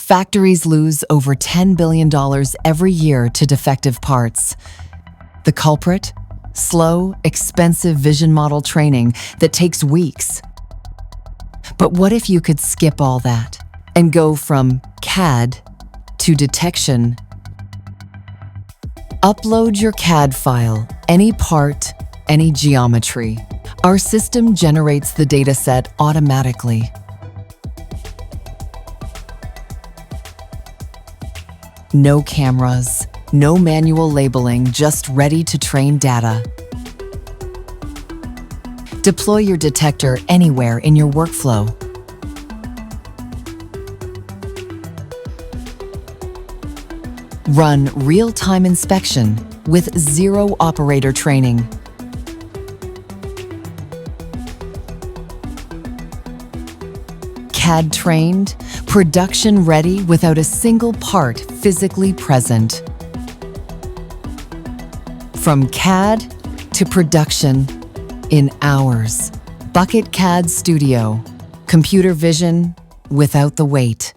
Factories lose over $10 billion every year to defective parts. The culprit? Slow, expensive vision model training that takes weeks. But what if you could skip all that and go from CAD to detection? Upload your CAD file, any part, any geometry. Our system generates the dataset automatically. No cameras, no manual labeling, just ready-to-train data. Deploy your detector anywhere in your workflow. Run real-time inspection with zero operator training. CAD trained, production ready without a single part physically present. From CAD to production in hours. Bucket CAD Studio. Computer vision without the wait.